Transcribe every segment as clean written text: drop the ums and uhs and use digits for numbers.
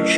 Hey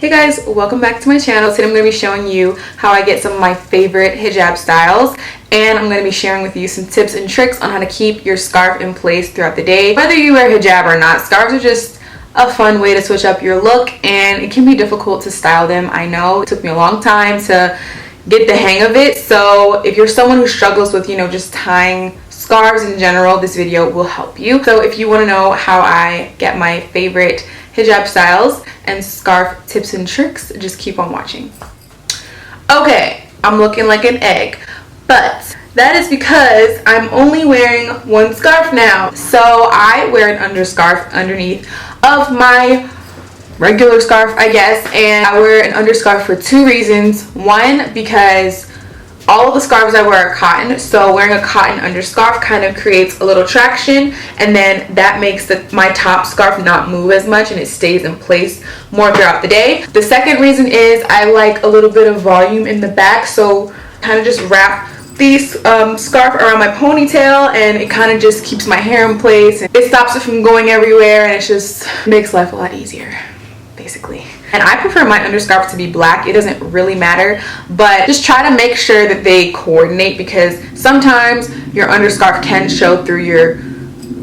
guys, welcome back to my channel. Today I'm going to be showing you how I get some of my favorite hijab styles, and I'm going to be sharing with you some tips and tricks on how to keep your scarf in place throughout the day. Whether you wear hijab or not, scarves are just a fun way to switch up your look, and it can be difficult to style them. I know it took me a long time to get the hang of it, so if you're someone who struggles with, just tying scarves in general, this video will help you. So if you want to know how I get my favorite hijab styles and scarf tips and tricks, just keep on watching. Okay, I'm looking like an egg, but that is because I'm only wearing one scarf now. So I wear an underscarf underneath of my regular scarf, I guess, and I wear an underscarf for two reasons. One, because all of the scarves I wear are cotton, so wearing a cotton underscarf kind of creates a little traction, and then that makes my top scarf not move as much and it stays in place more throughout the day. The second reason is I like a little bit of volume in the back, so kind of just wrap these scarf around my ponytail, and it kind of just keeps my hair in place, and it stops it from going everywhere, and it just makes life a lot easier, basically. And I prefer my underscarf to be black. It doesn't really matter, but just try to make sure that they coordinate, because sometimes your underscarf can show through your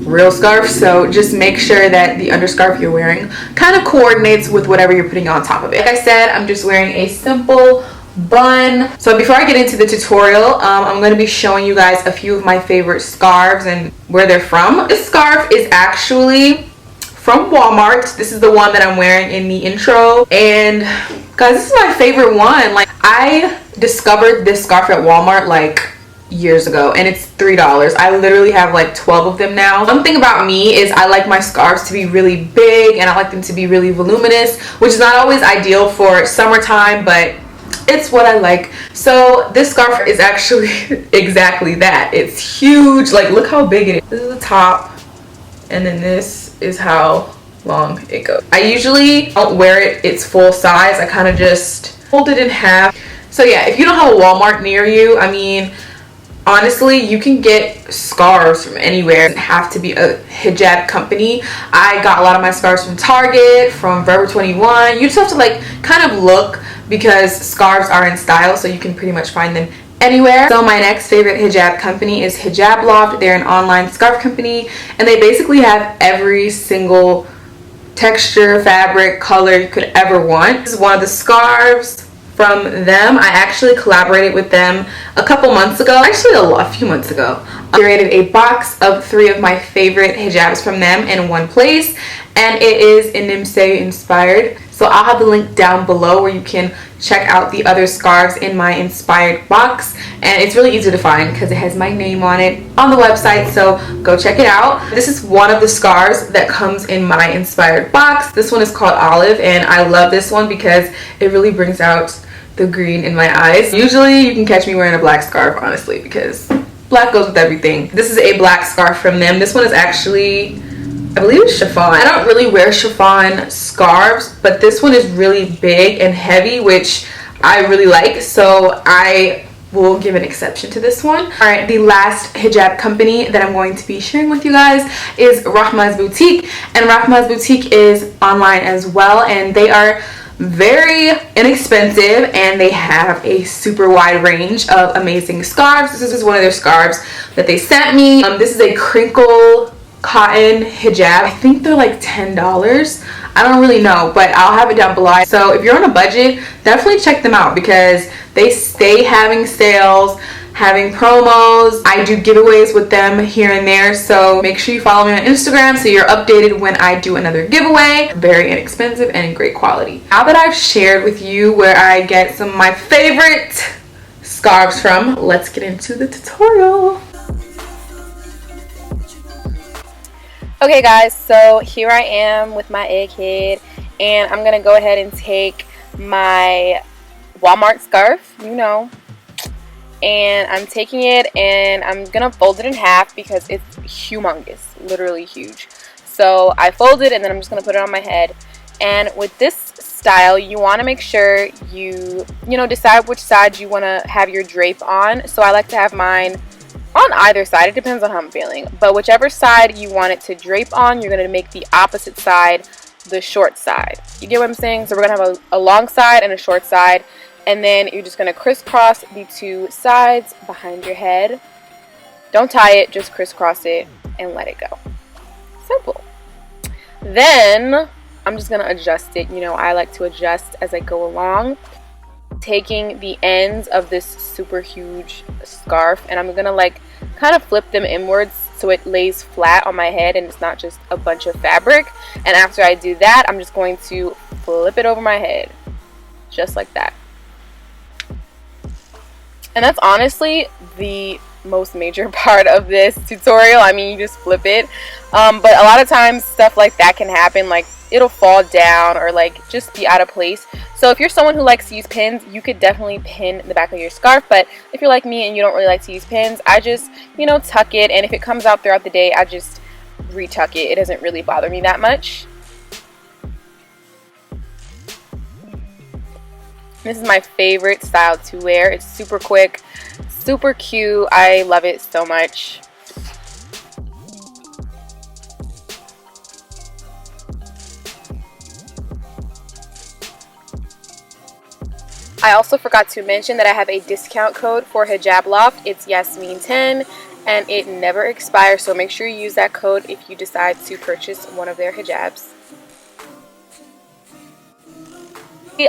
real scarf. So just make sure that the underscarf you're wearing kind of coordinates with whatever you're putting on top of it. Like I said, I'm just wearing a simple bun. So before I get into the tutorial, I'm going to be showing you guys a few of my favorite scarves and where they're from. This scarf is actually from Walmart. This is the one that I'm wearing in the intro, and guys, this is my favorite one. Like, I discovered this scarf at Walmart like years ago, and it's $3. I literally have like 12 of them now. One thing about me is I like my scarves to be really big, and I like them to be really voluminous, which is not always ideal for summertime, but it's what I like. So this scarf is actually exactly that. It's huge. Like, look how big it is. This is the top, and then this is how long it goes. I usually don't wear its full size. I kind of just fold it in half. So yeah, if you don't have a Walmart near you, I mean, honestly, you can get scarves from anywhere. It doesn't have to be a hijab company. I got a lot of my scarves from Target, from Forever 21. You just have to like kind of look, because scarves are in style, so you can pretty much find them anywhere. So my next favorite hijab company is Hijab Loft. They're an online scarf company, and they basically have every single texture, fabric, color you could ever want. This is one of the scarves from them. I actually collaborated with them a couple months ago, actually a few months ago. I curated a box of 3 of my favorite hijabs from them in one place, and it is Inimse inspired. So I'll have the link down below where you can check out the other scarves in my inspired box, and it's really easy to find because it has my name on it on the website, so go check it out. This is one of the scarves that comes in my inspired box. This one is called Olive, and I love this one because it really brings out the green in my eyes. Usually you can catch me wearing a black scarf, honestly, because black goes with everything. This is a black scarf from them. This one is actually, I believe it's chiffon. I don't really wear chiffon scarves, but this one is really big and heavy, which I really like, so I will give an exception to this one. Alright, the last hijab company that I'm going to be sharing with you guys is RahmasBoutique, and RahmasBoutique is online as well, and they are very inexpensive, and they have a super wide range of amazing scarves. This is one of their scarves that they sent me. This is a crinkle cotton hijab. I think they're like $10. I don't really know, but I'll have it down below. So if you're on a budget, definitely check them out because they stay having sales, having promos. I do giveaways with them here and there, so make sure you follow me on Instagram so you're updated when I do another giveaway. Very inexpensive and great quality. Now that I've shared with you where I get some of my favorite scarves from, let's get into the tutorial. Okay guys, so here I am with my egghead, and I'm gonna go ahead and take my Walmart scarf, and I'm taking it and I'm gonna fold it in half because it's humongous, literally huge. So I fold it and then I'm just gonna put it on my head. And with this style, you want to make sure you decide which side you want to have your drape on. So I like to have mine on either side. It depends on how I'm feeling, but whichever side you want it to drape on, you're going to make the opposite side the short side. You get what I'm saying? So we're going to have a long side and a short side, and then you're just going to crisscross the two sides behind your head. Don't tie it, just crisscross it and let it go. Simple. Then I'm just going to adjust it. You know, I like to adjust as I go along. Taking the ends of this super huge scarf, and I'm gonna like kind of flip them inwards so it lays flat on my head and it's not just a bunch of fabric. And after I do that, I'm just going to flip it over my head just like that. And that's honestly the most major part of this tutorial. I mean, you just flip it, but a lot of times stuff like that can happen, like it'll fall down or like just be out of place. So if you're someone who likes to use pins, you could definitely pin the back of your scarf. But if you're like me and you don't really like to use pins, I just, you know, tuck it, and if it comes out throughout the day, I just retuck it. It doesn't really bother me that much. This is my favorite style to wear. It's super quick, super cute. I love it so much. I also forgot to mention that I have a discount code for Hijab Loft. It's Yasmine10 and it never expires, so make sure you use that code if you decide to purchase one of their hijabs.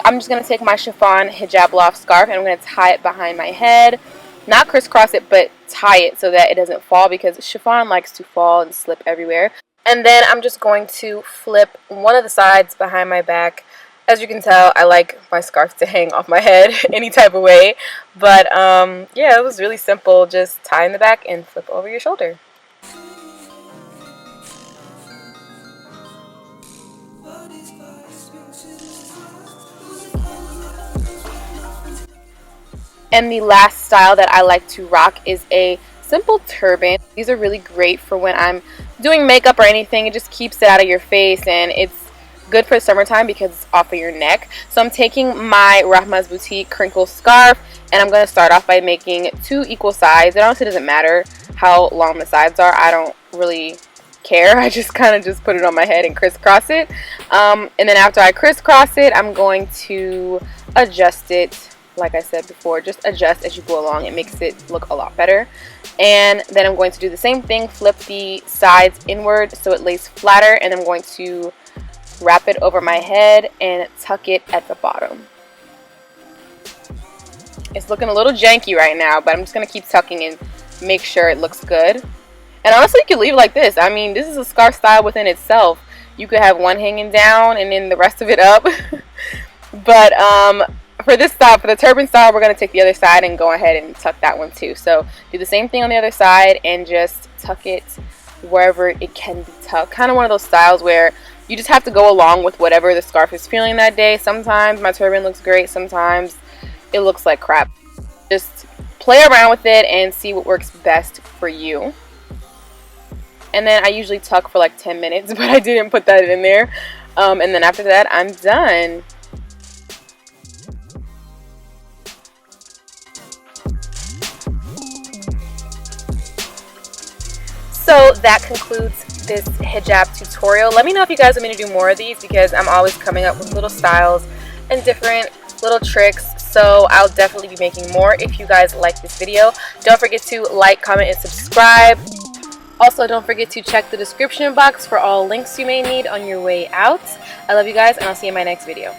I'm just going to take my chiffon Hijab Loft scarf and I'm going to tie it behind my head. Not crisscross it, but tie it so that it doesn't fall, because chiffon likes to fall and slip everywhere. And then I'm just going to flip one of the sides behind my back. As you can tell, I like my scarf to hang off my head any type of way. But yeah, it was really simple. Just tie in the back and flip over your shoulder. And the last style that I like to rock is a simple turban. These are really great for when I'm doing makeup or anything. It just keeps it out of your face, and it's good for summertime because it's off of your neck. So I'm taking my RahmasBoutique Crinkle scarf, and I'm going to start off by making 2 equal sides. It honestly doesn't matter how long the sides are. I don't really care. I just kind of just put it on my head and crisscross it. And then after I crisscross it, I'm going to adjust it. Like I said before, just adjust as you go along. It makes it look a lot better. And then I'm going to do the same thing, flip the sides inward so it lays flatter, and I'm going to wrap it over my head and tuck it at the bottom. It's looking a little janky right now, but I'm just going to keep tucking and make sure it looks good. And honestly, you can leave it like this. I mean, this is a scarf style within itself. You could have one hanging down and then the rest of it up. But for this style, for the turban style, we're going to take the other side and go ahead and tuck that one too. So do the same thing on the other side and just tuck it wherever it can be tucked. Kind of one of those styles where you just have to go along with whatever the scarf is feeling that day. Sometimes my turban looks great, sometimes it looks like crap. Just play around with it and see what works best for you. And then I usually tuck for like 10 minutes, but I didn't put that in there. And then after that, I'm done. So that concludes this hijab tutorial. Let me know if you guys want me to do more of these, because I'm always coming up with little styles and different little tricks. So I'll definitely be making more if you guys like this video. Don't forget to like, comment, and subscribe. Also, don't forget to check the description box for all links you may need on your way out. I love you guys, and I'll see you in my next video.